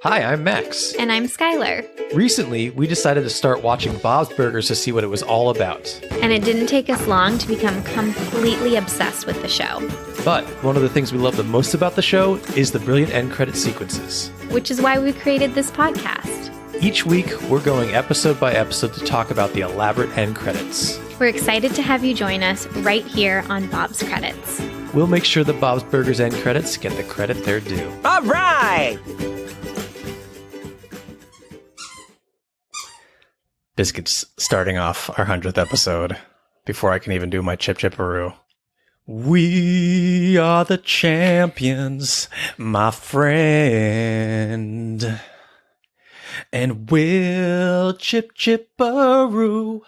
Hi, I'm Max. And I'm Skylar. Recently, we decided to start watching Bob's Burgers to see what it was all about. And it didn't take us long to become completely obsessed with the show. But one of the things we love the most about the show is the brilliant end credit sequences. Which is why we created this podcast. Each week, we're going episode by episode to talk about the elaborate end credits. We're excited to have you join us right here on Bob's Credits. We'll make sure that Bob's Burgers end credits get the credit they're due. All right! Biscuit's starting off our 100th episode before I can even do my chip chipperoo. We are the champions, my friend. And we'll chip chipperoo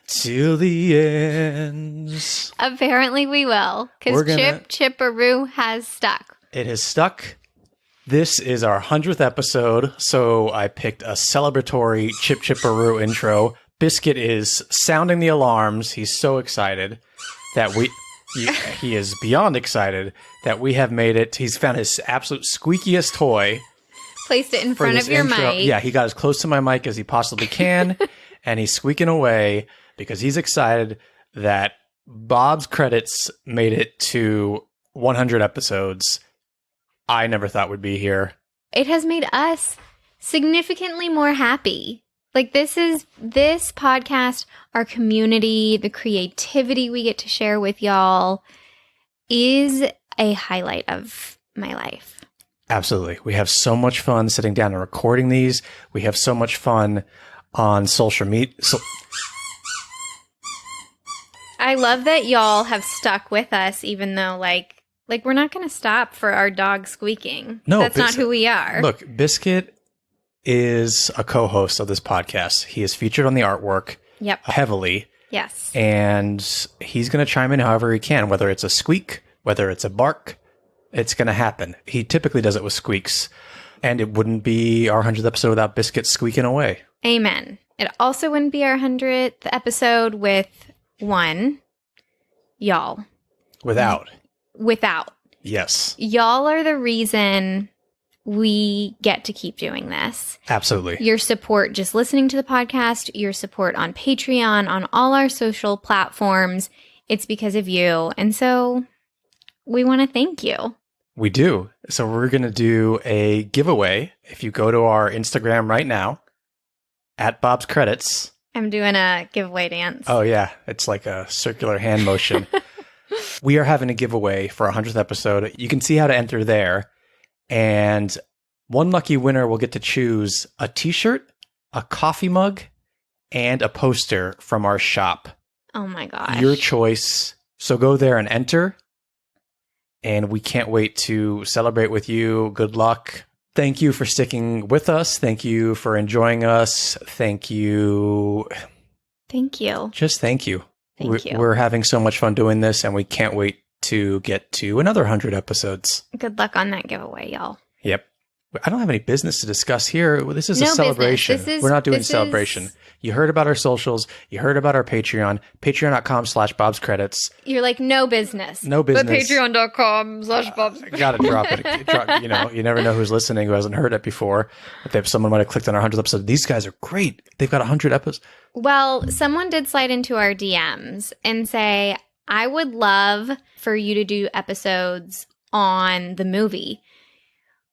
till the end. Apparently we will, because Chip Chipperoo has stuck. It has stuck. This is our 100th episode, so I picked a celebratory Chip Chipperoo intro. Biscuit is sounding the alarms. He's so excited that he is beyond excited that we have made it. He's found his absolute squeakiest toy. Placed it in front of your mic. Yeah, he got as close to my mic as he possibly can, and he's squeaking away because he's excited that Bob's Credits made it to 100 episodes. I never thought would be here. It has made us significantly more happy. Like this podcast, our community, the creativity we get to share with y'all is a highlight of my life. Absolutely. We have so much fun sitting down and recording these. We have so much fun on social media. I love that y'all have stuck with us, even though like we're not going to stop for our dog squeaking. No, that's not who we are. Look, Biscuit is a co-host of this podcast. He is featured on the artwork heavily. Yes. And he's going to chime in however he can, whether it's a squeak, whether it's a bark, it's going to happen. He typically does it with squeaks. And it wouldn't be our 100th episode without Biscuit squeaking away. Amen. It also wouldn't be our 100th episode with one, y'all. Without. Yes. Y'all are the reason we get to keep doing this. Absolutely. Your support just listening to the podcast, your support on Patreon, on all our social platforms, it's because of you. And so we want to thank you. We do. So we're going to do a giveaway. If you go to our Instagram right now, at Bob's Credits. I'm doing a giveaway dance. Oh, yeah. It's like a circular hand motion. We are having a giveaway for our 100th episode. You can see how to enter there. And one lucky winner will get to choose a t-shirt, a coffee mug, and a poster from our shop. Oh my gosh. Your choice. So go there and enter. And we can't wait to celebrate with you. Good luck. Thank you for sticking with us. Thank you for enjoying us. Thank you. Thank you. Just thank you. Thank you. We're having so much fun doing this, and we can't wait to get to another 100 episodes. Good luck on that giveaway, y'all. Yep. I don't have any business to discuss here. This is a celebration. We're not doing celebration. You heard about our socials. You heard about our Patreon. Patreon.com/Bob's Credits. You're like, no business. No business. But Patreon.com/Bob's Gotta drop it. You know, you never know who's listening who hasn't heard it before. If someone might have clicked on our 100th episode. These guys are great. They've got 100 episodes. Well, someone did slide into our DMs and say, I would love for you to do episodes on the movie.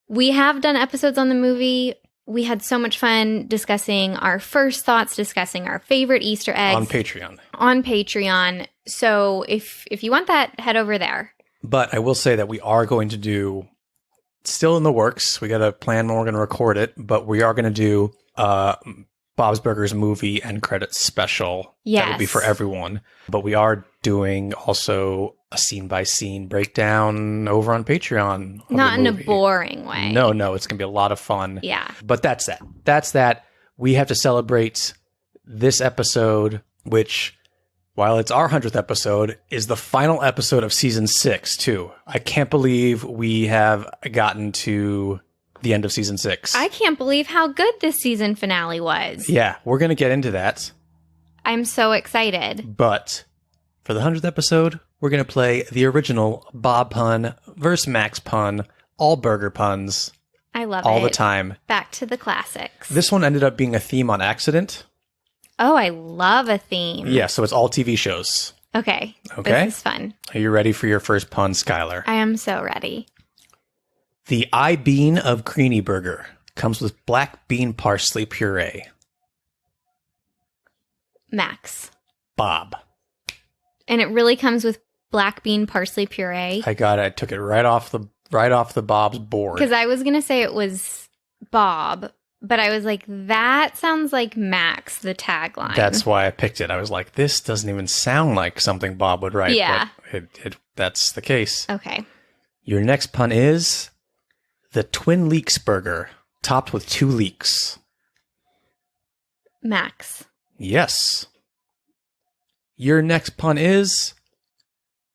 We have done episodes on the movie. We had so much fun discussing our first thoughts, discussing our favorite Easter eggs. On Patreon. So if you want that, head over there. But I will say that we are going to do, still in the works, we got to plan when we're going to record it, but we are going to do Bob's Burgers movie and credits special. Yes. That will be for everyone. But we are doing also a scene-by-scene breakdown over on Patreon. Not in a boring way. No, it's going to be a lot of fun. Yeah. But that's that. That's that. We have to celebrate this episode, which, while it's our 100th episode, is the final episode of Season 6, too. I can't believe we have gotten to the end of Season 6. I can't believe how good this season finale was. Yeah, we're going to get into that. I'm so excited. But for the 100th episode, we're going to play the original Bob pun versus Max pun, all burger puns. I love it. All the time. Back to the classics. This one ended up being a theme on accident. Oh, I love a theme. Yeah, so it's all TV shows. Okay. Okay. This is fun. Are you ready for your first pun, Skylar? I am so ready. The I-bean of Greenie Burger comes with black bean parsley puree. Max. Bob. And it really comes with black bean parsley puree. I got it. I took it right off the Bob's board. Because I was going to say it was Bob, but I was like, that sounds like Max, the tagline. That's why I picked it. I was like, this doesn't even sound like something Bob would write. Yeah. But that's the case. Okay. Your next pun is the Twin Leeks Burger, topped with 2 leeks. Max. Yes. Your next pun is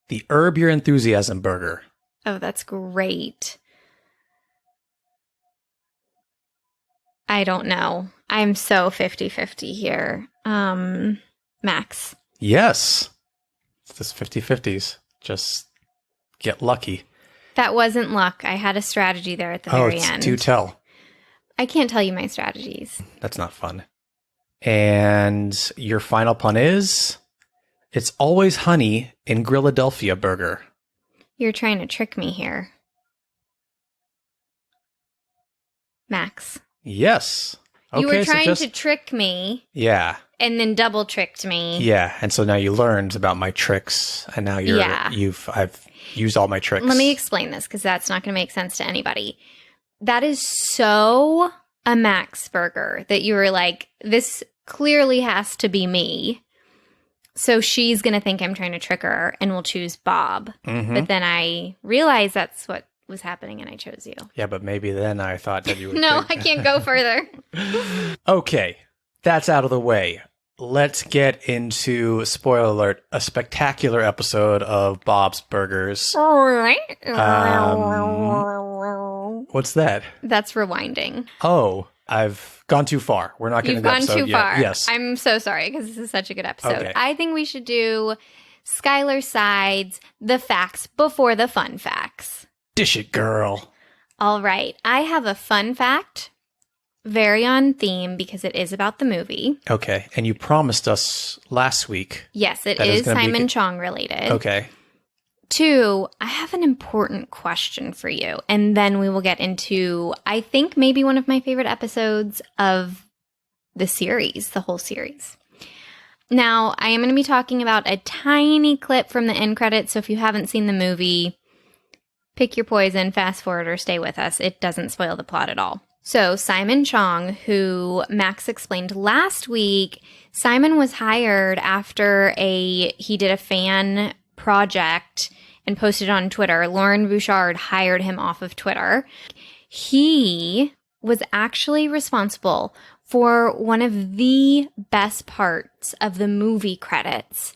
the Herb Your Enthusiasm Burger. Oh, that's great. I don't know. I'm so 50-50 here. Max. Yes. It's this 50-50s. Just get lucky. That wasn't luck. I had a strategy there at the very end. Do tell. I can't tell you my strategies. That's not fun. And your final pun is, it's always honey in Grilladelphia Burger. You're trying to trick me here. Max. Yes. Okay, You were trying so to trick me. Yeah. And then double tricked me. Yeah. And so now you learned about my tricks, and now I've used all my tricks. Let me explain this, because that's not going to make sense to anybody. That is so a Max burger that you were like, this clearly has to be me. So she's going to think I'm trying to trick her and will choose Bob. Mm-hmm. But then I realized that's what was happening and I chose you. Yeah, but maybe then I thought that you would No, think- I can't go further. Okay, that's out of the way. Let's get into, spoiler alert, a spectacular episode of Bob's Burgers. What's that? That's rewinding. Oh, I've gone too far. We're not getting You've to the gone episode too yet. far. Yes. I'm so sorry, because this is such a good episode. Okay. I think we should do Skylar Sides, the facts before the fun facts. Dish it, girl. All right. I have a fun fact, very on theme, because it is about the movie. Okay, and you promised us last week. Yes, it That is is gonna be Simon good. Chong related. Okay. 2, I have an important question for you. And then we will get into, I think, maybe one of my favorite episodes of the series, the whole series. Now, I am going to be talking about a tiny clip from the end credits. So if you haven't seen the movie, pick your poison, fast forward, or stay with us. It doesn't spoil the plot at all. So Simon Chong, who Max explained last week, Simon was hired after he did a fan project and posted it on Twitter. Lauren Bouchard hired him off of Twitter. He was actually responsible for one of the best parts of the movie credits.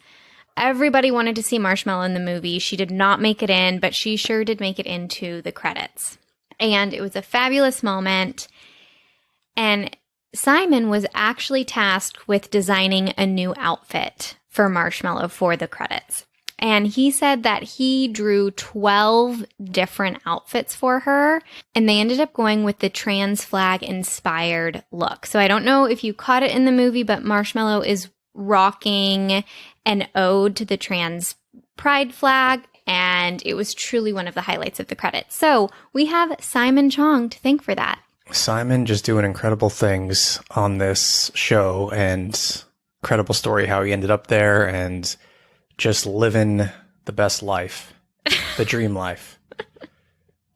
Everybody wanted to see Marshmallow in the movie. She did not make it in, but she sure did make it into the credits. And it was a fabulous moment. And Simon was actually tasked with designing a new outfit for Marshmallow for the credits. And he said that he drew 12 different outfits for her, and they ended up going with the trans flag inspired look. So I don't know if you caught it in the movie, but Marshmallow is rocking an ode to the trans pride flag, and it was truly one of the highlights of the credits. So we have Simon Chong to thank for that. Simon just doing incredible things on this show, and incredible story how he ended up there and just living the best life, the dream life,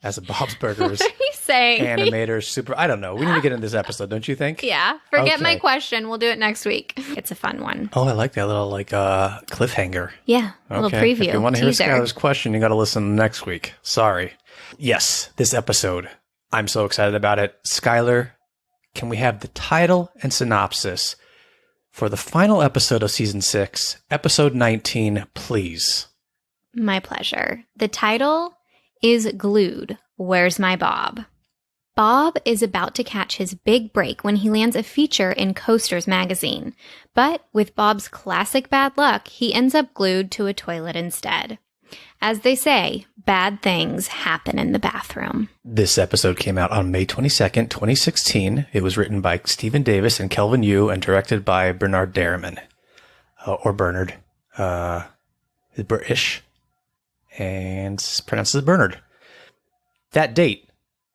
as a Bob's Burgers What are you saying? animator, super. I don't know. We need to get into this episode, don't you think? Yeah, forget my Okay. question. We'll do it next week. It's a fun one. Oh, I like that little cliffhanger. Yeah, a little Okay. preview. If you want to hear teaser. Skylar's question, you got to listen next week. Sorry. Yes, this episode. I'm so excited about it. Skylar, can we have the title and synopsis for the final episode of season 6, episode 19, please? My pleasure. The title is Glued. Where's My Bob? Bob is about to catch his big break when he lands a feature in Coasters magazine. But with Bob's classic bad luck, he ends up glued to a toilet instead. As they say, bad things happen in the bathroom. This episode came out on May 22nd, 2016. It was written by Stephen Davis and Kelvin Yu and directed by Bernard Derriman. Or Bernard. He's British. And it's pronounced as Bernard. That date,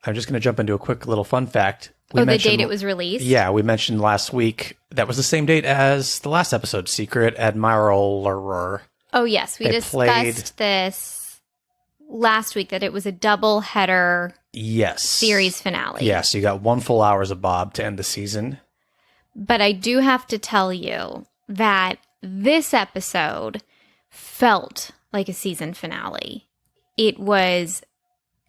I'm just going to jump into a quick little fun fact. The date it was released? Yeah, we mentioned last week that was the same date as the last episode, Secret Admiral. Oh, yes. We discussed this last week, that it was a double header series finale. Yes, you got 1 full hours of Bob to end the season. But I do have to tell you that this episode felt like a season finale. It was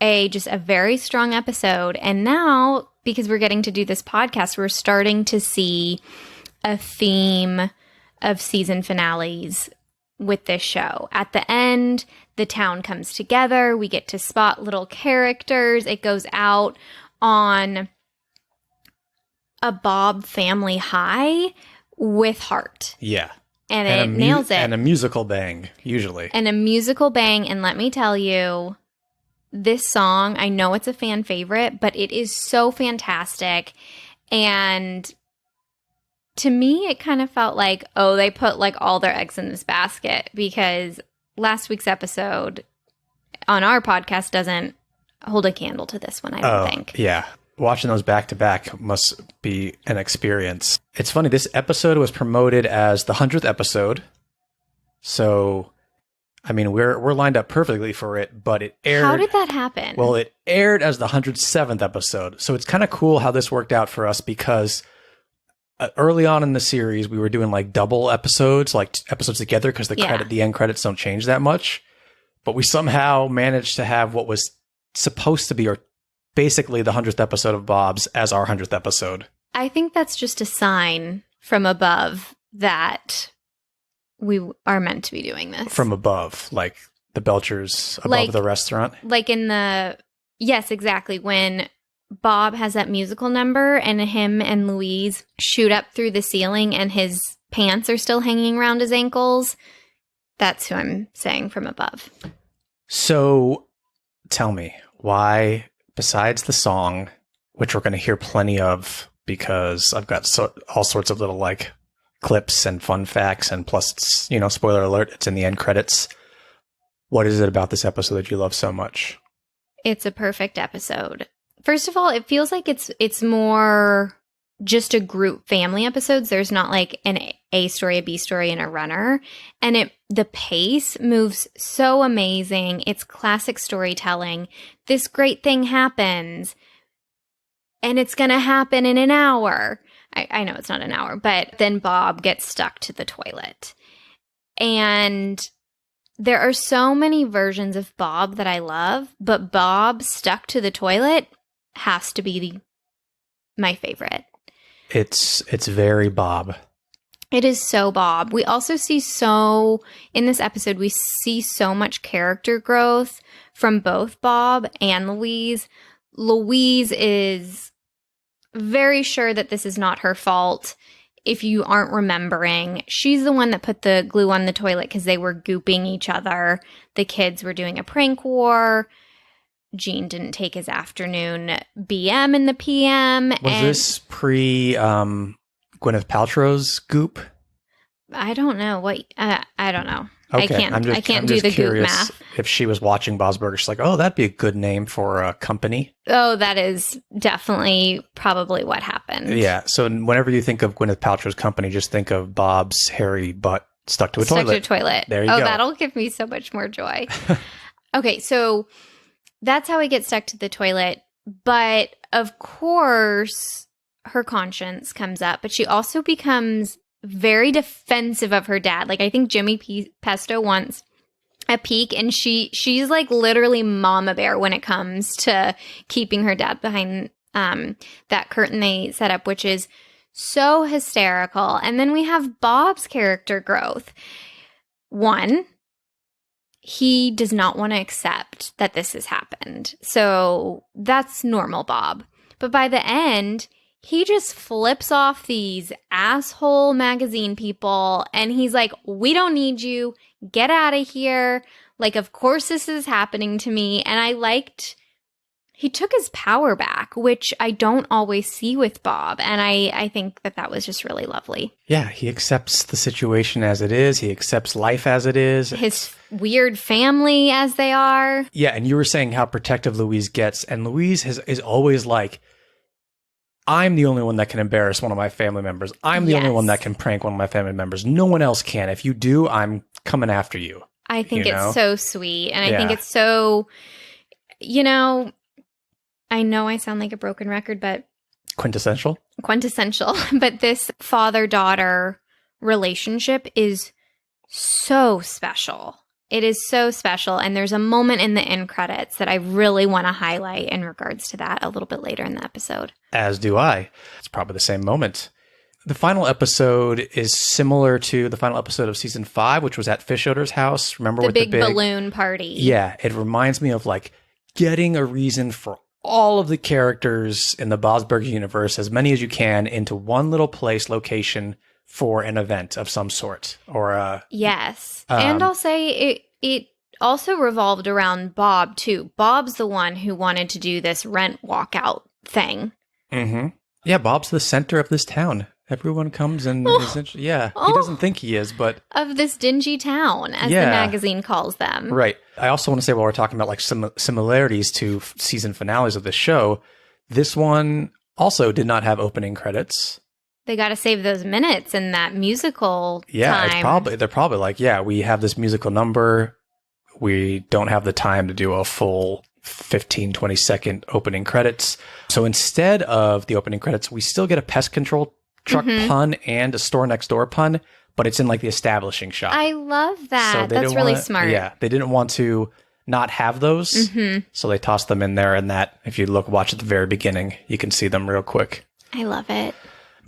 just a very strong episode. And now, because we're getting to do this podcast, we're starting to see a theme of season finales with this show. At the end, the town comes together. We get to spot little characters. It goes out on a Bob family high with heart. Yeah. And it nails it. And a musical bang, usually. And a musical bang. And let me tell you, this song, I know it's a fan favorite, but it is so fantastic. And to me, it kind of felt like, oh, they put like all their eggs in this basket, because last week's episode on our podcast doesn't hold a candle to this one, I don't think. Yeah. Watching those back to back must be an experience. It's funny, this episode was promoted as the 100th episode. So, I mean, we're lined up perfectly for it, but it aired. How did that happen? Well, it aired as the 107th episode. So it's kind of cool how this worked out for us, because early on in the series, we were doing like double episodes, like episodes together, because the end credits don't change that much. But we somehow managed to have what was supposed to be, or basically the 100th episode of Bob's, as our 100th episode. I think that's just a sign from above that we are meant to be doing this. From above, like the Belchers above the restaurant? Like yes, exactly. When Bob has that musical number and him and Louise shoot up through the ceiling and his pants are still hanging around his ankles, that's who I'm saying from above. So tell me, why, besides the song, which we're going to hear plenty of, because I've got all sorts of little like clips and fun facts, and plus it's, spoiler alert, it's in the end credits. What is it about this episode that you love so much? It's a perfect episode. First of all, it feels like it's more just a group family episodes. There's not like an A story, a B story, and a runner. And the pace moves so amazing. It's classic storytelling. This great thing happens, and it's going to happen in an hour. I know it's not an hour, but then Bob gets stuck to the toilet. And there are so many versions of Bob that I love, but Bob stuck to the toilet has to be my favorite. It's very Bob. It is so Bob. We also see in this episode, we see so much character growth from both Bob and Louise. Louise is very sure that this is not her fault. If you aren't remembering, she's the one that put the glue on the toilet because they were gooping each other. The kids were doing a prank war. Gene didn't take his afternoon BM in the PM. Was this pre Gwyneth Paltrow's goop? I don't know. I don't know. Okay. I can't do the goop math. If she was watching Bob's Burgers, she's like, oh, that'd be a good name for a company. Oh, that is definitely probably what happened. Yeah. So whenever you think of Gwyneth Paltrow's company, just think of Bob's hairy butt stuck to a toilet. Stuck to a toilet. There you go. Oh, that'll give me so much more joy. Okay, so that's how he gets stuck to the toilet. But of course, her conscience comes up, but she also becomes very defensive of her dad. Like, I think Jimmy Pesto wants a peek, and she's like literally mama bear when it comes to keeping her dad behind that curtain they set up, which is so hysterical. And then we have Bob's character growth. One, he does not want to accept that this has happened. So that's normal Bob. But by the end, he just flips off these asshole magazine people, and he's like, we don't need you. Get out of here. Like, of course this is happening to me. And I liked he took his power back, which I don't always see with Bob. And I think that was just really lovely. Yeah, he accepts the situation as it is. He accepts life as it is. His weird family as they are. Yeah, and you were saying how protective Louise gets. And Louise is always like, I'm the only one that can embarrass one of my family members. I'm the only one that can prank one of my family members. No one else can. If you do, I'm coming after you. I think it's so sweet. And I think it's so, I know I sound like a broken record, but Quintessential. But this father-daughter relationship is so special. It is so special. And there's a moment in the end credits that I really want to highlight in regards to that a little bit later in the episode. As do I. It's probably the same moment. The final episode is similar to the final episode of season 5, which was at Fish Odor's house. Remember with the big balloon party? Yeah. It reminds me of like getting a reason for all of the characters in the Bob's Burgers universe, as many as you can, into one little place, location for an event of some sort. Or yes. And I'll say it also revolved around Bob, too. Bob's the one who wanted to do this rent walkout thing. Mm-hmm. Yeah, Bob's the center of this town. Everyone comes and he doesn't think he is, but of this dingy town, as the magazine calls them. Right. I also want to say, while we're talking about like some similarities to season finales of the show, this one also did not have opening credits. They got to save those minutes in that musical time. They're probably like, we have this musical number. We don't have the time to do a full 15, 20-second opening credits. So instead of the opening credits, we still get a pest control truck pun and a store next door pun, but it's in like the establishing shot. I love that. So that's really smart. Yeah, they didn't want to not have those, so they tossed them in there. And that, if you watch at the very beginning, you can see them real quick. I love it.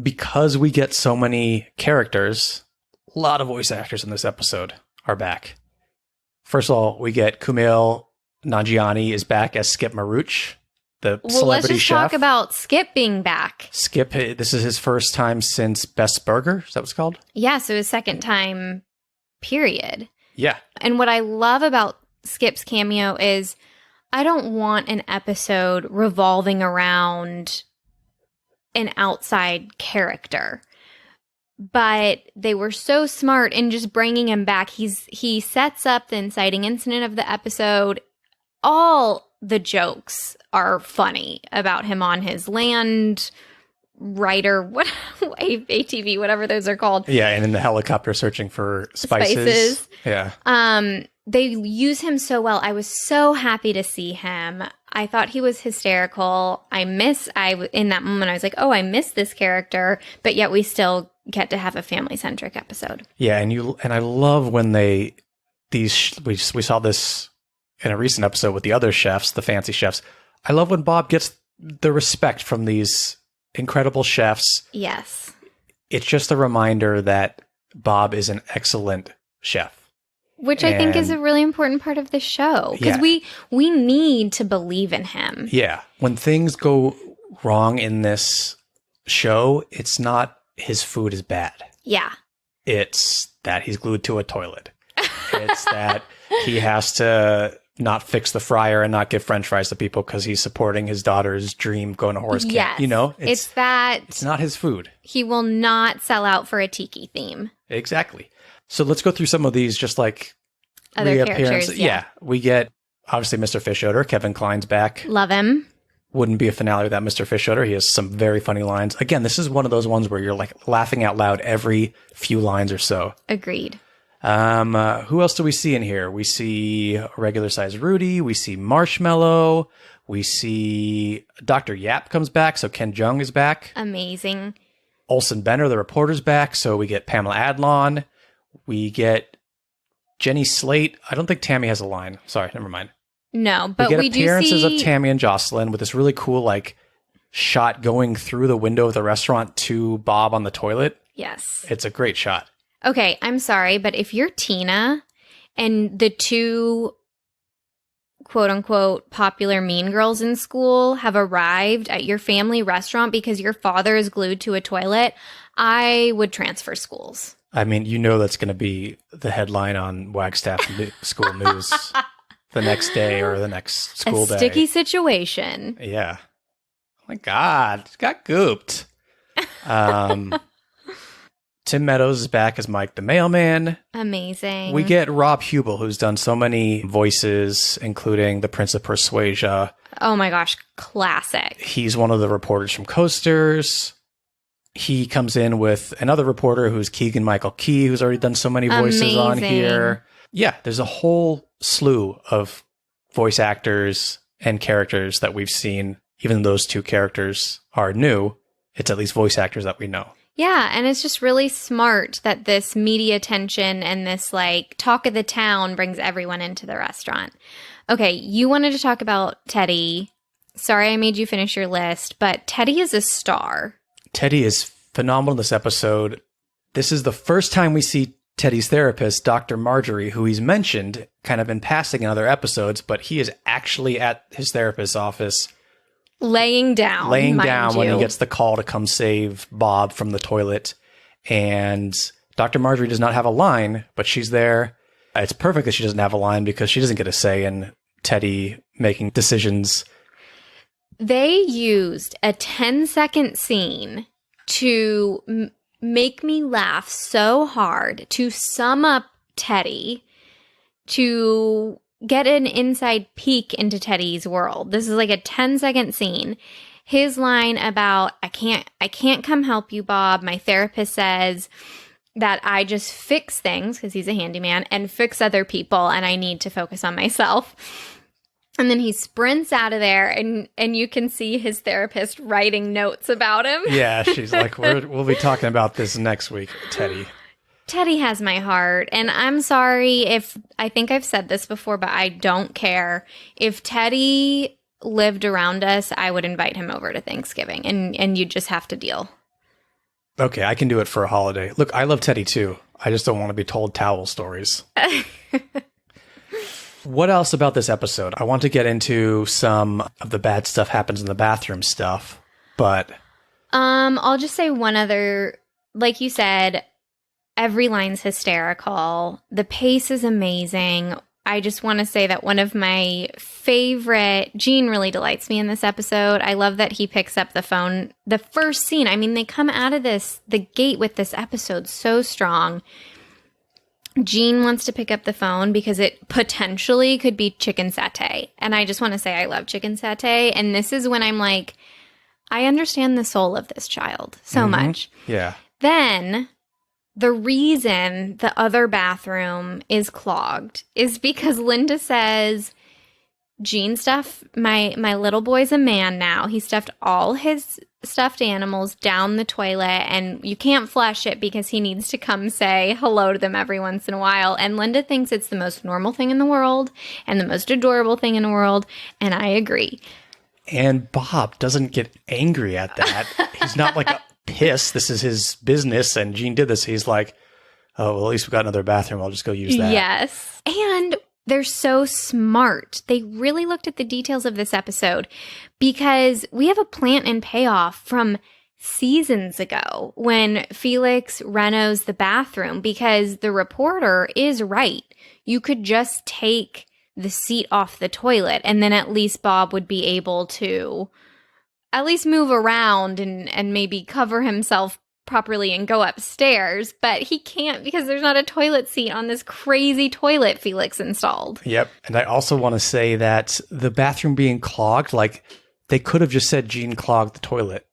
Because we get so many characters, a lot of voice actors in this episode are back. First of all, we get Kumail Nanjiani is back as Skip Maruch, the celebrity chef. Let's just talk about Skip being back. Skip, this is his first time since Best Burger. Is that what it's called? Yeah, so his second time, period. Yeah. And what I love about Skip's cameo is I don't want an episode revolving around an outside character. But they were so smart in just bringing him back. He sets up the inciting incident of the episode. All the jokes are funny about him on his land rider, ATV, whatever those are called. Yeah, and in the helicopter searching for spices. Yeah. They use him so well. I was so happy to see him. I thought he was hysterical. In that moment, I was like, oh, I miss this character, but yet we still get to have a family-centric episode. Yeah, and I love when we saw this in a recent episode with the other chefs, the fancy chefs. I love when Bob gets the respect from these incredible chefs. Yes. It's just a reminder that Bob is an excellent chef. Which I think is a really important part of the show. Because we need to believe in him. Yeah. When things go wrong in this show, it's not his food is bad. Yeah. It's that he's glued to a toilet. It's that he has to not fix the fryer and not give French fries to people because he's supporting his daughter's dream going to horse camp. Yes. It's that it's not his food. He will not sell out for a tiki theme. Exactly. So let's go through some of these, just like other characters. Yeah. We get obviously Mr. Fish Odor. Kevin Kline's back. Love him. Wouldn't be a finale without Mr. Fish Odor. He has some very funny lines. Again, this is one of those ones where you're like laughing out loud every few lines or so. Agreed. Who else do we see in here? We see regular size Rudy. We see Marshmallow. We see Dr. Yap comes back. So Ken Jeong is back. Amazing. Olsen Benner, the reporter's back. So we get Pamela Adlon. We get Jenny Slate. I don't think Tammy has a line. Sorry, never mind. No, but we get appearances of Tammy and Jocelyn with this really cool like shot going through the window of the restaurant to Bob on the toilet. Yes. It's a great shot. Okay, I'm sorry, but if you're Tina and the two quote-unquote popular mean girls in school have arrived at your family restaurant because your father is glued to a toilet, I would transfer schools. I mean, you know that's going to be the headline on Wagstaff School News the next day or the next school day. A sticky situation. Yeah. Oh my God, got gooped. Tim Meadows is back as Mike the Mailman. Amazing. We get Rob Hubel, who's done so many voices, including the Prince of Persuasia. Oh my gosh, classic. He's one of the reporters from Coasters. He comes in with another reporter who's Keegan-Michael Key, who's already done so many voices on here. Yeah, there's a whole slew of voice actors and characters that we've seen. Even though those two characters are new, it's at least voice actors that we know. Yeah, and it's just really smart that this media attention and this like talk of the town brings everyone into the restaurant. Okay, you wanted to talk about Teddy. Sorry I made you finish your list, but Teddy is a star. Teddy is phenomenal in this episode. This is the first time we see Teddy's therapist, Dr. Marjorie, who he's mentioned kind of in passing in other episodes, but he is actually at his therapist's office. Laying down when he gets the call to come save Bob from the toilet. And Dr. Marjorie does not have a line, but she's there. It's perfect that she doesn't have a line because she doesn't get a say in Teddy making decisions. They used a 10-second scene to make me laugh so hard to sum up Teddy, to get an inside peek into Teddy's world. This is like a 10-second scene. His line about, I can't come help you, Bob. My therapist says that I just fix things, because he's a handyman, and fix other people, and I need to focus on myself. And then he sprints out of there, and you can see his therapist writing notes about him. Yeah, she's like, we'll be talking about this next week, Teddy. Teddy has my heart, and I'm sorry if, I think I've said this before, but I don't care. If Teddy lived around us, I would invite him over to Thanksgiving, and you just have to deal. Okay, I can do it for a holiday. Look, I love Teddy too. I just don't want to be told towel stories. What else about this episode? I want to get into some of the bad stuff happens in the bathroom stuff, but... I'll just say one other, like you said, every line's hysterical. The pace is amazing. I just want to say that one of my favorite, Gene really delights me in this episode. I love that he picks up the phone. The first scene, I mean, they come out of the gate with this episode so strong. Gene wants to pick up the phone because it potentially could be chicken satay. And I just want to say I love chicken satay. And this is when I'm like, I understand the soul of this child so much. Yeah. Then the reason the other bathroom is clogged is because Linda says, Gene my little boy's a man now. He stuffed all his stuffed animals down the toilet, and you can't flush it because he needs to come say hello to them every once in a while. And Linda thinks it's the most normal thing in the world and the most adorable thing in the world, and I agree. And Bob doesn't get angry at that. He's not like pissed. This is his business, and Gene did this. He's like, oh, well, at least we got another bathroom. I'll just go use that. Yes. And they're so smart. They really looked at the details of this episode because we have a plant and payoff from seasons ago when Felix renos the bathroom, because the reporter is right. You could just take the seat off the toilet and then at least Bob would be able to at least move around and maybe cover himself properly and go upstairs, but he can't because there's not a toilet seat on this crazy toilet Felix installed. Yep. And I also want to say that the bathroom being clogged, like they could have just said Gene clogged the toilet.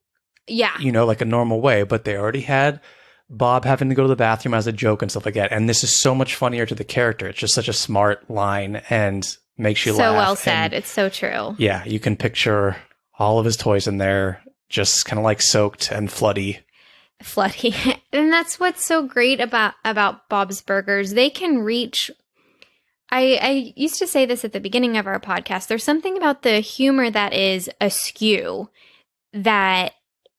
Yeah. You know, like a normal way, but they already had Bob having to go to the bathroom as a joke and stuff like that. And this is so much funnier to the character. It's just such a smart line and makes you laugh. So well said. It's so true. Yeah. You can picture all of his toys in there just kind of like soaked and floody. And that's what's so great about Bob's Burgers. They can reach, I used to say this at the beginning of our podcast, there's something about the humor that is askew that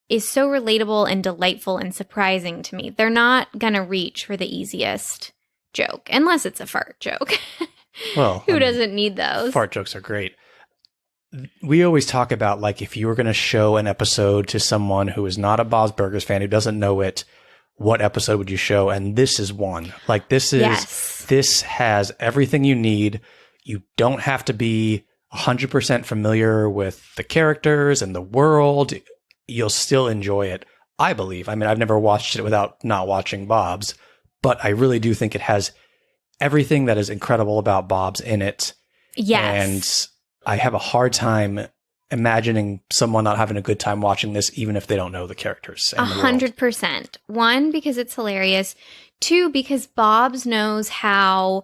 is so relatable and delightful and surprising to me. They're not going to reach for the easiest joke, unless it's a fart joke. Well, who doesn't need those? Fart jokes are great. We always talk about, like, if you were going to show an episode to someone who is not a Bob's Burgers fan, who doesn't know it, what episode would you show? And this is one. Like this has everything you need. You don't have to be 100% familiar with the characters and the world. You'll still enjoy it, I believe. I mean, I've never watched it without not watching Bob's, but I really do think it has everything that is incredible about Bob's in it. Yes. And I have a hard time imagining someone not having a good time watching this, even if they don't know the characters. 100%. One, because it's hilarious. Two, because Bob's knows how,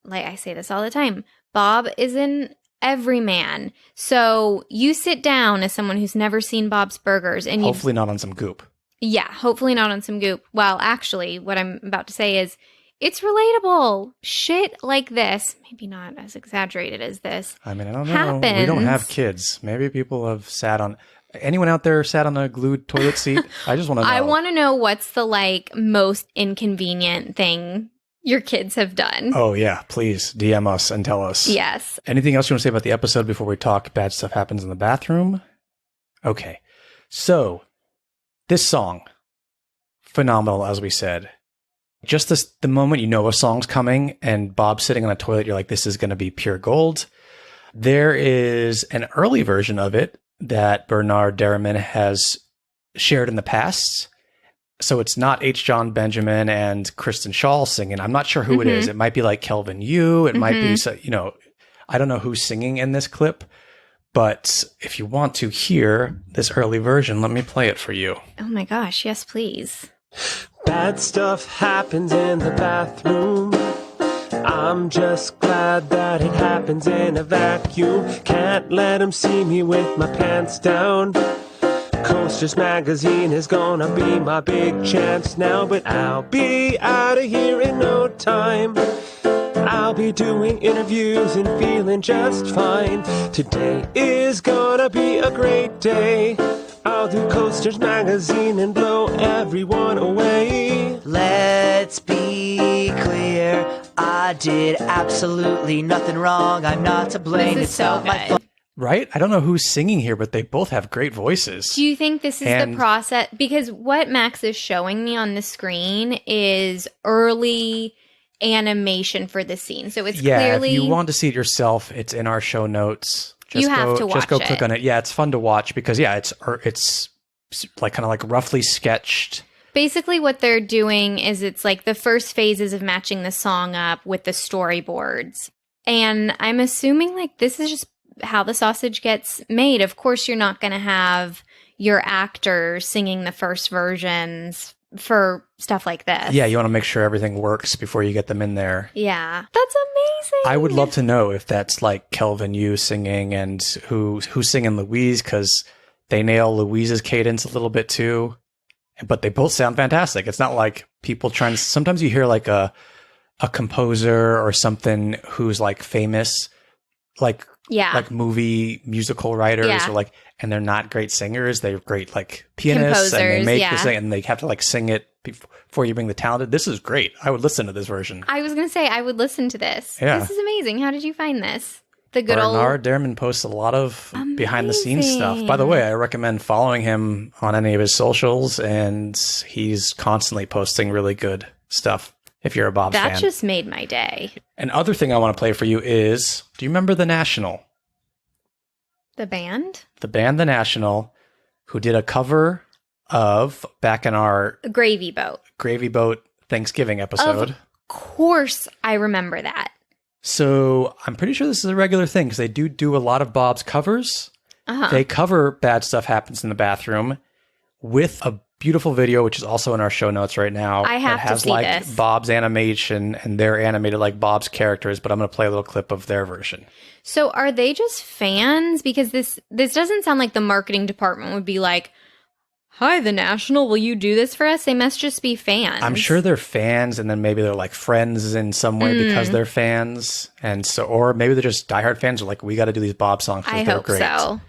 like I say this all the time, Bob is an everyman. So you sit down as someone who's never seen Bob's Burgers and hopefully not on some goop. Yeah, hopefully not on some goop. Well, actually, what I'm about to say is it's relatable. Shit like this, maybe not as exaggerated as this. I mean, I don't know. Happens. We don't have kids. Maybe people have sat on. Anyone out there sat on a glued toilet seat? I just want to know. I want to know what's the most inconvenient thing your kids have done. Oh yeah, please DM us and tell us. Yes. Anything else you want to say about the episode before we talk bad stuff happens in the bathroom? Okay. So, this song, phenomenal, as we said. Just the moment you know a song's coming and Bob's sitting on a toilet, you're like, this is going to be pure gold. There is an early version of it that Bernard Derriman has shared in the past. So it's not H. John Benjamin and Kristen Shaw singing. I'm not sure who it is. It might be like Kelvin Yu. It might be, I don't know who's singing in this clip. But if you want to hear this early version, let me play it for you. Oh my gosh, yes, please. Bad stuff happens in the bathroom. I'm just glad that it happens in a vacuum. Can't let 'em see me with my pants down. Coasters magazine is gonna be my big chance now, but I'll be out of here in no time. I'll be doing interviews and feeling just fine. Today is gonna be a great day. I'll do Coasters magazine and blow everyone away. Let's be clear, I did absolutely nothing wrong. I'm not to blame. This is so good. Right? I don't know who's singing here, but they both have great voices. Do you think this is the process? Because what Max is showing me on the screen is early animation for the scene. So it's clearly... if you want to see it yourself, it's in our show notes. You have to watch it. Just go click on it. Yeah, it's fun to watch because, it's like kind of like roughly sketched. Basically what they're doing is it's like the first phases of matching the song up with the storyboards. And I'm assuming like this is just how the sausage gets made. Of course, you're not going to have your actor singing the first versions for stuff like this. Yeah, you want to make sure everything works before you get them in there. Yeah, that's amazing. I would love to know if that's like Kelvin Yu singing and who's singing Louise, because they nail Louise's cadence a little bit too. But they both sound fantastic. It's not like people trying to... Sometimes you hear like a composer or something who's like famous, like movie musical writers, or like, and they're not great singers. They're great like pianists, composers, and they make this thing, and they have to like sing it before you bring the talented. This is great. I would listen to this version. I was going to say I would listen to this. Yeah. This is amazing. How did you find this? The good Bernard Derriman posts a lot of behind the scenes stuff. By the way, I recommend following him on any of his socials, and he's constantly posting really good stuff. If you're a Bob fan. That just made my day. An other thing I want to play for you is, do you remember The National? The band? The band The National, who did a cover of, back in our Gravy Boat Thanksgiving episode. Of course I remember that. So I'm pretty sure this is a regular thing because they do a lot of Bob's covers. They cover Bad Stuff Happens in the Bathroom with a beautiful video, which is also in our show notes right now. I have to see like this. Bob's animation, and they're animated like Bob's characters, but I'm going to play a little clip of their version. So are they just fans? Because this doesn't sound like the marketing department would be like, hi, The National, will you do this for us? They must just be fans. I'm sure they're fans, and then maybe they're like friends in some way because they're fans. And so, or maybe they're just diehard fans who are like, we got to do these Bob songs because they're great. So.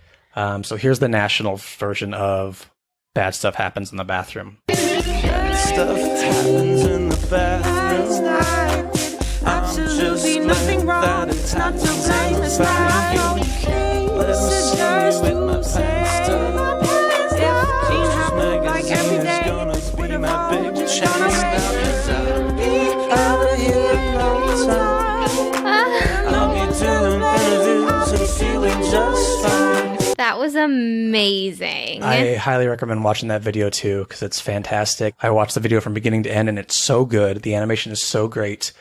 So here's the National version of Bad Stuff Happens in the Bathroom. Bad stuff happens in the bathroom. Absolutely nothing wrong. It's not to blame. It's not okay. Let me see you with my pants down. If jeans happen like every day, be my big That was amazing. I highly recommend watching that video too, because it's fantastic. I watched the video from beginning to end, and it's so good. The animation is so great.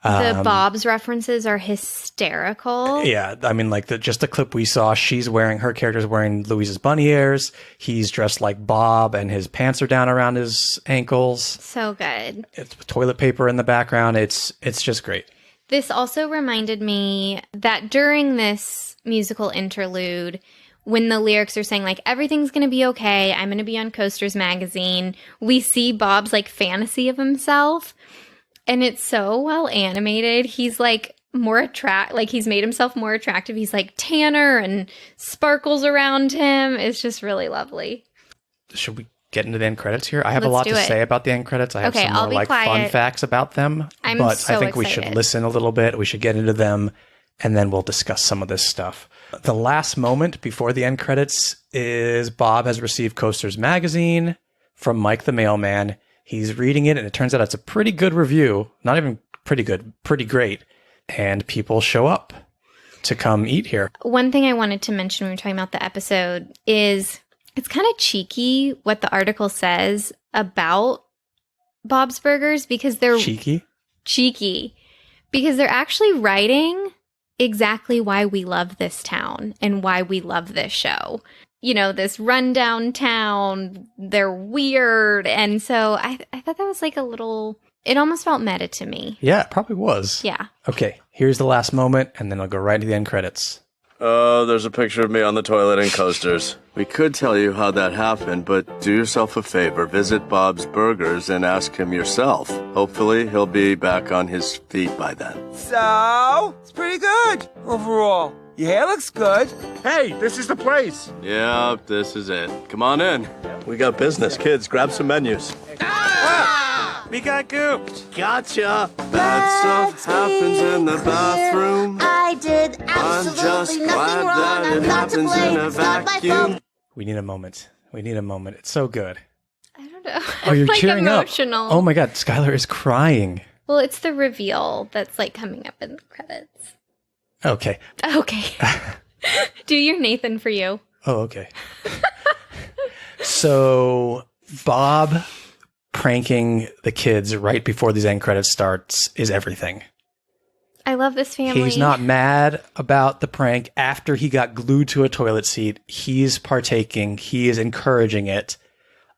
The Bob's references are hysterical. Yeah, I mean, like just the clip we saw, her character's wearing Louise's bunny ears. He's dressed like Bob, and his pants are down around his ankles. So good. It's toilet paper in the background. It's just great. This also reminded me that during this musical interlude, when the lyrics are saying, like, everything's going to be okay, I'm going to be on Coasters magazine, we see Bob's, like, fantasy of himself. And it's so well animated. He's like he's made himself more attractive. He's like tanner and sparkles around him. It's just really lovely. Should we get into the end credits here? I have a Let's lot do to it. say about the end credits. I have Okay, some I'll more be like fun quiet. facts about them. I'm but so I think we should excited. listen a little bit. We should get into them, and then we'll discuss some of this stuff. The last moment before the end credits is Bob has received Coasters magazine from Mike the mailman. He's reading it, and it turns out it's a pretty good review. Not even pretty good, pretty great. And people show up to come eat here. One thing I wanted to mention when we were talking about the episode is it's kind of cheeky what the article says about Bob's Burgers, because they're cheeky because they're actually writing exactly why we love this town and why we love this show. You know, this rundown town, they're weird. And so I thought that was like a little, it almost felt meta to me. Yeah, it probably was. Yeah. Okay, here's the last moment, and then I'll go right to the end credits. Oh, there's a picture of me on the toilet in Coasters. We could tell you how that happened, but do yourself a favor. Visit Bob's Burgers and ask him yourself. Hopefully, he'll be back on his feet by then. So, it's pretty good overall. Your hair looks good. Hey, this is the place. Yep, this is it. Come on in. We got business. Kids, grab some menus. We got gooped. Gotcha. Bad stuff happens in the bathroom. I did I'm just absolutely nothing glad wrong. that it I'm not to happens blame. in a It's not my vacuum. fault. We need a moment. It's so good. I don't know. Oh, you're I'm like tearing emotional. up. Oh my God, Skylar is crying. Well, it's the reveal that's like coming up in the credits. Okay. Okay. Do your Nathan for you. Oh, okay. So Bob pranking the kids right before these end credits starts is everything. I love this family. He's not mad about the prank after he got glued to a toilet seat. He's partaking. He is encouraging it.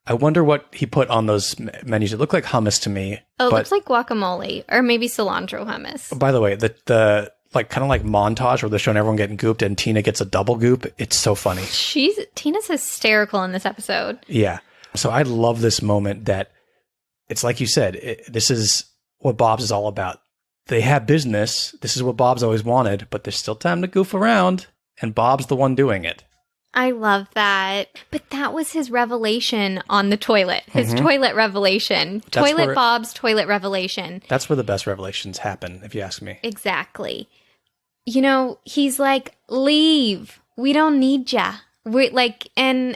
I wonder what he put on those menus. It looked like hummus to me. Oh, it but, looks like guacamole or maybe cilantro hummus. by the way, the like kind of like montage where they're showing everyone getting gooped and Tina gets a double goop. It's so funny. Tina's hysterical in this episode. Yeah. So I love this moment that it's like you said, this is what Bob's is all about. They have business. This is what Bob's always wanted, but there's still time to goof around, and Bob's the one doing it. I love that. But that was his revelation on the toilet. His toilet revelation. Bob's toilet revelation. That's where the best revelations happen, if you ask me. Exactly. You know, he's like, leave. We don't need ya. We like, and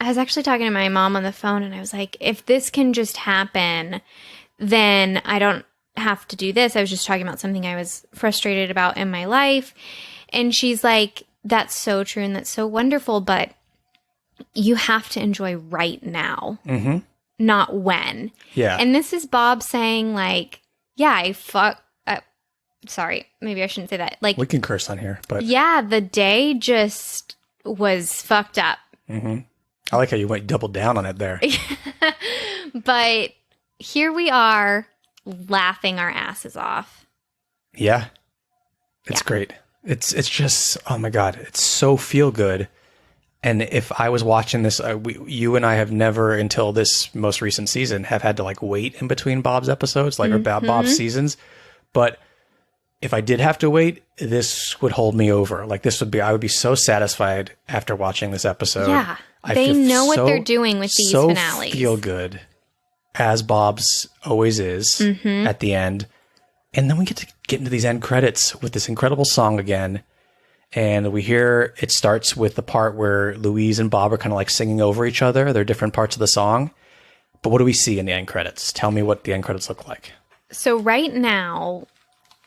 I was actually talking to my mom on the phone, and I was like, if this can just happen, then I don't have to do this. I was just talking about something I was frustrated about in my life. And she's like, that's so true and that's so wonderful, but you have to enjoy right now, not when. Yeah. And this is Bob saying like, yeah, sorry, maybe I shouldn't say that. Like, we can curse on here, but yeah, the day just was fucked up. I like how you went double down on it there. But here we are laughing our asses off. Yeah. It's great. It's just, oh my God, it's so feel good. And if I was watching this, you and I have never until this most recent season have had to like wait in between Bob's episodes, like or about Bob's seasons. But if I did have to wait, this would hold me over. Like I would be so satisfied after watching this episode. Yeah. I They feel know what they're doing with these finales. Feel good, as Bob's always is at the end. And then we get to get into these end credits with this incredible song again. And we hear it starts with the part where Louise and Bob are kind of like singing over each other. They're different parts of the song. But what do we see in the end credits? Tell me what the end credits look like. So right now,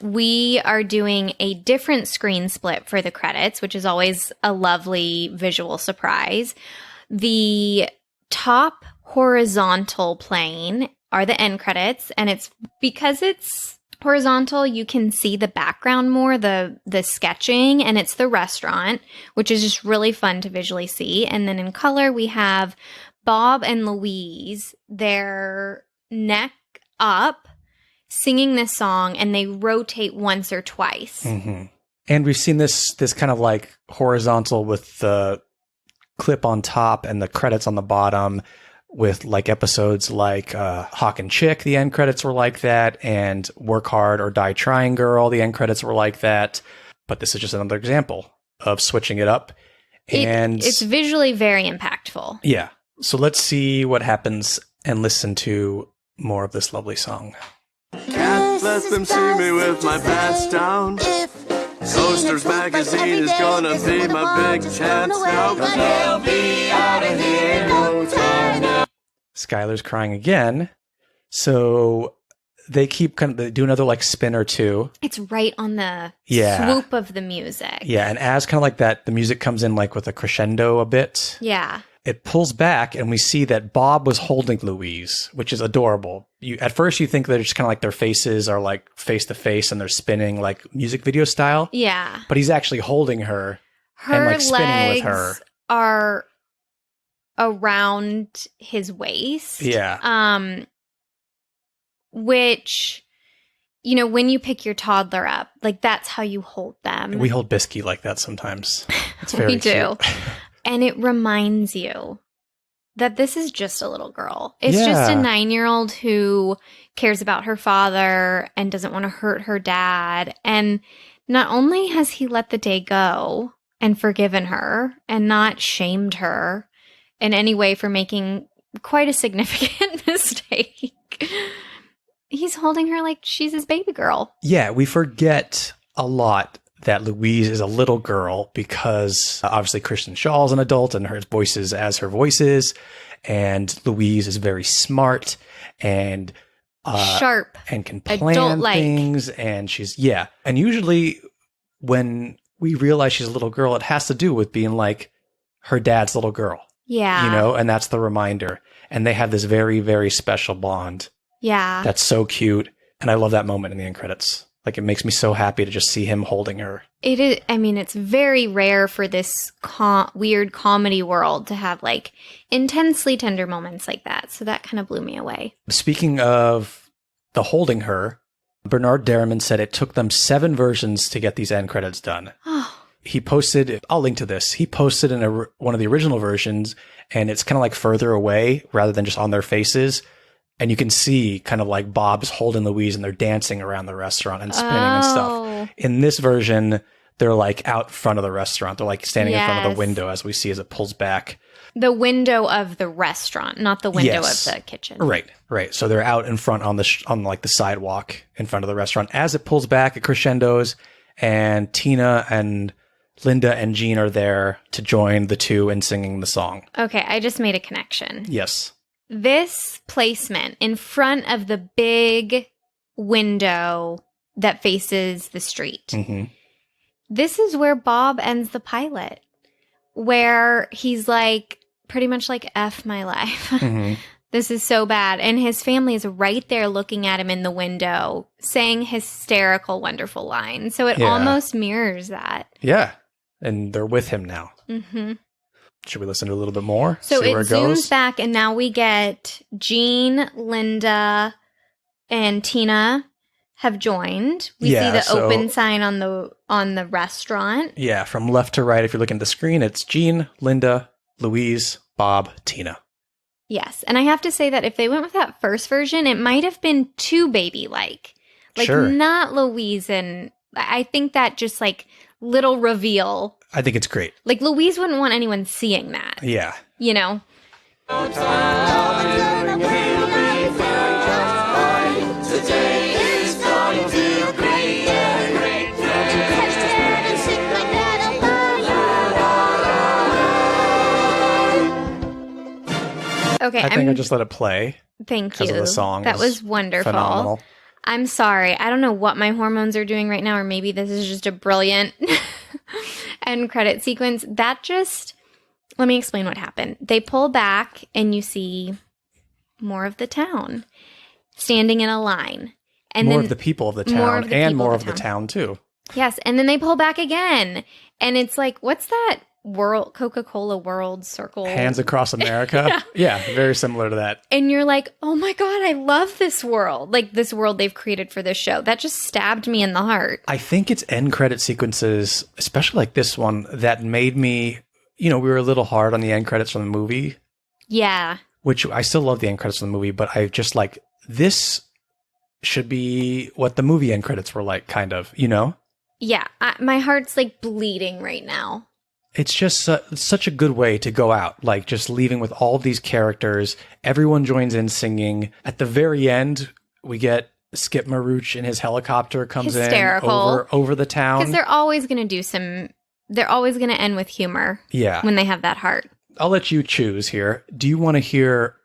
we are doing a different screen split for the credits, which is always a lovely visual surprise. The top horizontal plane are the end credits, and it's because it's horizontal, you can see the background more, the sketching, and it's the restaurant, which is just really fun to visually see. And then in color, we have Bob and Louise, their neck up, singing this song, and they rotate once or twice. Mm-hmm. And we've seen this kind of like horizontal with the clip on top and the credits on the bottom with like episodes like Hawk and Chick, the end credits were like that, and Work Hard or Die Trying Girl, the end credits were like that. But this is just another example of switching it up. And it's visually very impactful. Yeah. So let's see what happens and listen to more of this lovely song. Can't let them see me with my pants down. Coasters magazine is gonna be my big chance now, 'cause they'll be out of here no time now. Skylar's crying again. So they keep they do another like spin or two. It's right on the Yeah. swoop of the music. Yeah. And as kind of like that, the music comes in like with a crescendo a bit. Yeah. It pulls back and we see that Bob was holding Louise, which is adorable. At first you think they're just kind of like their faces are like face to face and they're spinning like music video style. Yeah. But he's actually holding her and like spinning with her. Legs are around his waist. Yeah. Which, you know, when you pick your toddler up, like that's how you hold them. We hold Bisky like that sometimes. It's very We do. cute. And it reminds you that this is just a little girl. It's just a Yeah. 9-year-old who cares about her father and doesn't want to hurt her dad. And not only has he let the day go and forgiven her and not shamed her in any way for making quite a significant mistake, he's holding her like she's his baby girl. Yeah, we forget a lot that Louise is a little girl because obviously Kristen Shaw is an adult and her voice is as her voice is. And Louise is very smart and Sharp. and can plan Adult-like. things. And she's, yeah. And usually when we realize she's a little girl, it has to do with being like her dad's little girl, Yeah. you know, and that's the reminder. And they have this very, very special bond. Yeah. That's so cute. And I love that moment in the end credits. Like, it makes me so happy to just see him holding her. It is. I mean, it's very rare for this weird comedy world to have like intensely tender moments like that. So that kind of blew me away. Speaking of the holding her, Bernard Derriman said it took them 7 versions to get these end credits done. Oh, He posted, I'll link to this. He posted in one of the original versions, and it's kind of like further away rather than just on their faces. And you can see kind of like Bob's holding Louise and they're dancing around the restaurant and spinning and stuff. In this version, they're like out front of the restaurant. They're like standing in front of the Yes. window as we see as it pulls back. the window of the restaurant, not the window Yes. of the kitchen. Right, right. So they're out in front on on like the sidewalk in front of the restaurant. As it pulls back, it crescendos, and Tina and Linda and Jean are there to join the two in singing the song. Okay, I just made a connection. Yes. This placement in front of the big window that faces the street. Hmm. This is where Bob ends the pilot, where he's like, pretty much like, F my life. Hmm. This is so bad. And his family is right there looking at him in the window, saying hysterical, wonderful lines. So it Yeah. almost mirrors that. Yeah. And they're with him now. Hmm. Should we listen to a little bit more? So See it where it zooms goes? back, and now we get Jean, Linda, and Tina have joined. We Yeah, see the so- open sign on the restaurant. Yeah, from left to right, if you're looking at the screen, it's Jean, Linda, Louise, Bob, Tina. Yes, and I have to say that if they went with that first version, it might have been too baby-like. Like, Sure. not Louise, and I think that just, like, little reveal. I think it's great. Like, Louise wouldn't want anyone seeing that, Yeah. you know? Okay, I think I just let it play thank because you. of the song. That It was wonderful. Phenomenal. I'm sorry. I don't know what my hormones are doing right now, or maybe this is just a brilliant end credit sequence. Let me explain what happened. They pull back and you see more of the town standing in a line. And more then of the people of the town and more of the town too. Yes. And then they pull back again. And it's like, what's that Coca-Cola World Circle? Hands Across America. Yeah, very similar to that. And you're like, oh my God, I love this world. Like this world they've created for this show. That just stabbed me in the heart. I think it's end credit sequences, especially like this one, that made me, we were a little hard on the end credits from the movie. Yeah. Which I still love the end credits from the movie, but I just like, this should be what the movie end credits were like, kind of, Yeah. My heart's like bleeding right now. It's just such a good way to go out, like just leaving with all of these characters. Everyone joins in singing. At the very end, we get Skip Maruch in his helicopter comes Hysterical. in over the town. Because they're always going to they're always going to end with humor. Yeah. When they have that heart. I'll let you choose here. Do you want to hear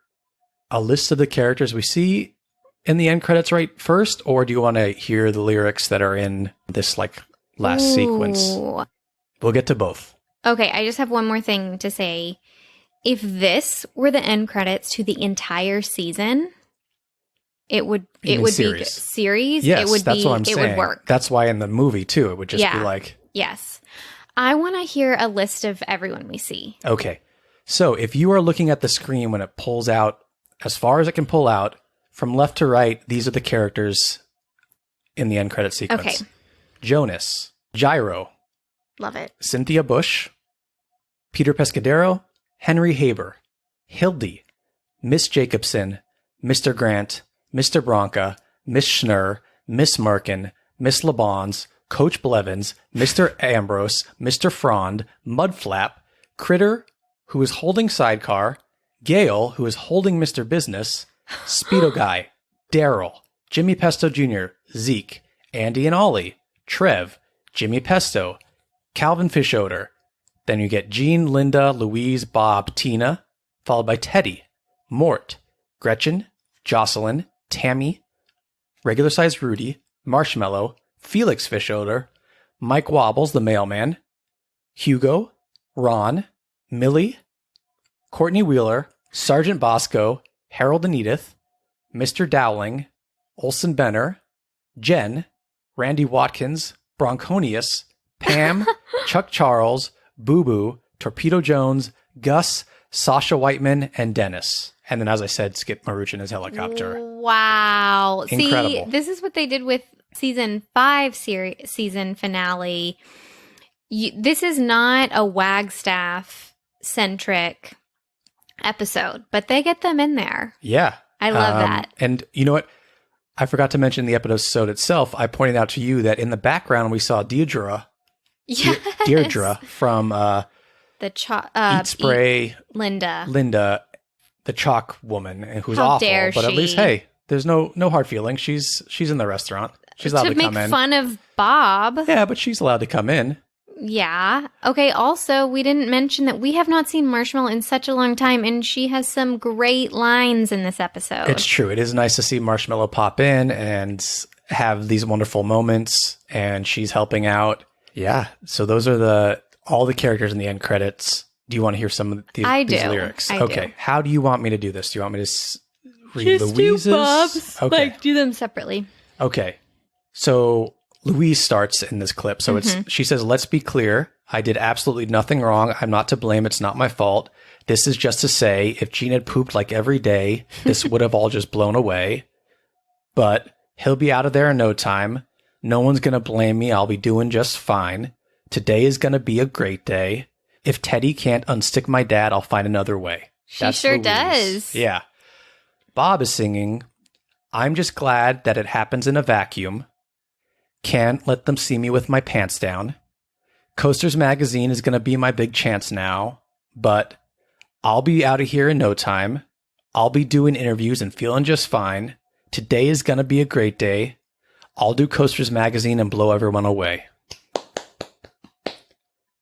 a list of the characters we see in the end credits right first? Or do you want to hear the lyrics that are in this like last sequence? We'll get to both. Okay, I just have one more thing to say. If this were the end credits to the entire season, it would be series. Yes, it would that's what I'm saying. It would work. That's why in the movie too, it would just be like. Yes. I want to hear a list of everyone we see. Okay. So if you are looking at the screen when it pulls out as far as it can pull out, from left to right, these are the characters in the end credit sequence. Okay. Jonas, Gyro, Love it. Cynthia Bush, Peter Pescadero, Henry Haber, Hildy, Miss Jacobson, Mr. Grant, Mr. Bronca, Miss Schnurr, Miss Merkin, Miss LeBons, Coach Blevins, Mr. Ambrose, Mr. Frond, Mudflap, Critter, who is holding Sidecar, Gale, who is holding Mr. Business, Speedo Guy, Daryl, Jimmy Pesto Jr., Zeke, Andy and Ollie, Trev, Jimmy Pesto, Calvin Fischoeder. Then you get Jean, Linda, Louise, Bob, Tina, followed by Teddy, Mort, Gretchen, Jocelyn, Tammy, Regular Size Rudy, Marshmallow, Felix Fischoeder, Mike Wobbles, the mailman, Hugo, Ron, Millie, Courtney Wheeler, Sergeant Bosco, Harold and Edith, Mr. Dowling, Olson Benner, Jen, Randy Watkins, Bronconius, Pam, Chuck Charles, Boo Boo, Torpedo Jones, Gus, Sasha Whiteman, and Dennis. And then, as I said, Skip Maruch in his helicopter. Wow. Incredible. See, this is what they did with season 5 season finale. This is not a Wagstaff-centric episode, but they get them in there. Yeah. I love that. And you know what? I forgot to mention the episode itself. I pointed out to you that in the background, we saw Deirdre from the Eat Spray, Linda, the chalk woman, who's How awful. dare But at she. least, hey, there's no hard feelings. She's in the restaurant. She's allowed to come make in. fun of Bob. Yeah, but she's allowed to come in. Yeah. Okay. Also, we didn't mention that we have not seen Marshmallow in such a long time, and she has some great lines in this episode. It's true. It is nice to see Marshmallow pop in and have these wonderful moments, and she's helping out. Yeah. So those are all the characters in the end credits. Do you want to hear some of these lyrics? Okay. Do. How do you want me to do this? Do you want me to read Just Louise's? do Bob's. Okay. Do them separately. Okay. So Louise starts in this clip. So she says, "Let's be clear. I did absolutely nothing wrong. I'm not to blame. It's not my fault. This is just to say, if Gene had pooped like every day, this would have all just blown away. But he'll be out of there in no time. No one's going to blame me. I'll be doing just fine. Today is going to be a great day. If Teddy can't unstick my dad, I'll find another way." She sure Louise. does. Yeah. Bob is singing, "I'm just glad that it happens in a vacuum. Can't let them see me with my pants down. Coasters Magazine is going to be my big chance now, but I'll be out of here in no time. I'll be doing interviews and feeling just fine. Today is going to be a great day. I'll do Coasters Magazine and blow everyone away."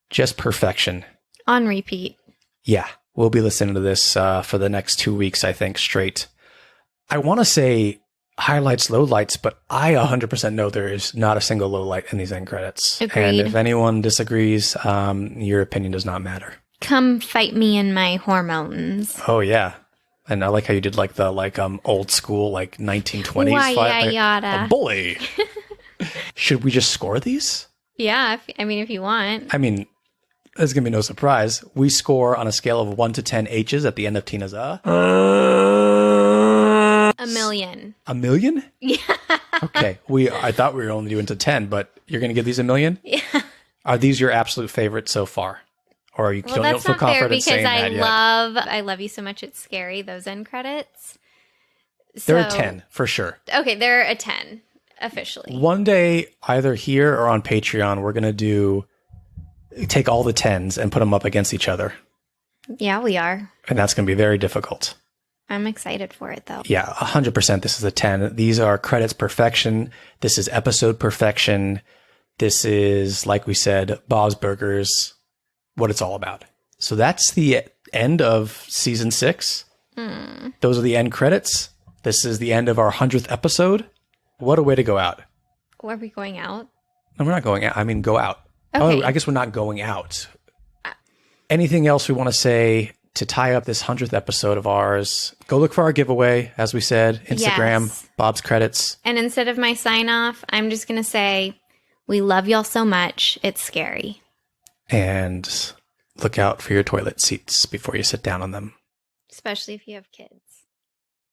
Just perfection. On repeat. Yeah, we'll be listening to this for the next 2 weeks, I think, straight. I want to say highlights, lowlights, but I 100% know there is not a single lowlight in these end credits. Agreed. And if anyone disagrees, your opinion does not matter. Come fight me in my hormones. Oh, yeah. And I like how you did like the old school, like 1920s Why, fight. yada. A bully. Should we just score these? Yeah, if you want. I mean, there's going to be no surprise. We score on a scale of 1 to 10 H's at the end of Tina's A million. A million? Yeah. Okay. I thought we were only doing to 10, but you're going to give these a million? Yeah. Are these your absolute favorites so far? Or are you Well, don't that's feel not fair confident because saying that yet? I love you so much. It's scary. Those end credits. They're a So- 10 for sure. Okay, they're a 10 officially. One day, either here or on Patreon, we're going to take all the 10s and put them up against each other. Yeah, we are. And that's going to be very difficult. I'm excited for it though. Yeah, 100% this is a 10. These are credits perfection. This is episode perfection. This is, like we said, Bob's Burgers, what it's all about. So that's the end of season 6. Those are the end credits. This is the end of our 100th episode. What a way to go out. Are we going out? No, we're not going out. I mean, go out. Okay. Oh, I guess we're not going out. Anything else we want to say to tie up this 100th episode of ours? Go look for our giveaway, as we said. Instagram, Yes. Bob's Credits. And instead of my sign off, I'm just going to say, we love y'all so much. It's scary. And look out for your toilet seats before you sit down on them. Especially if you have kids.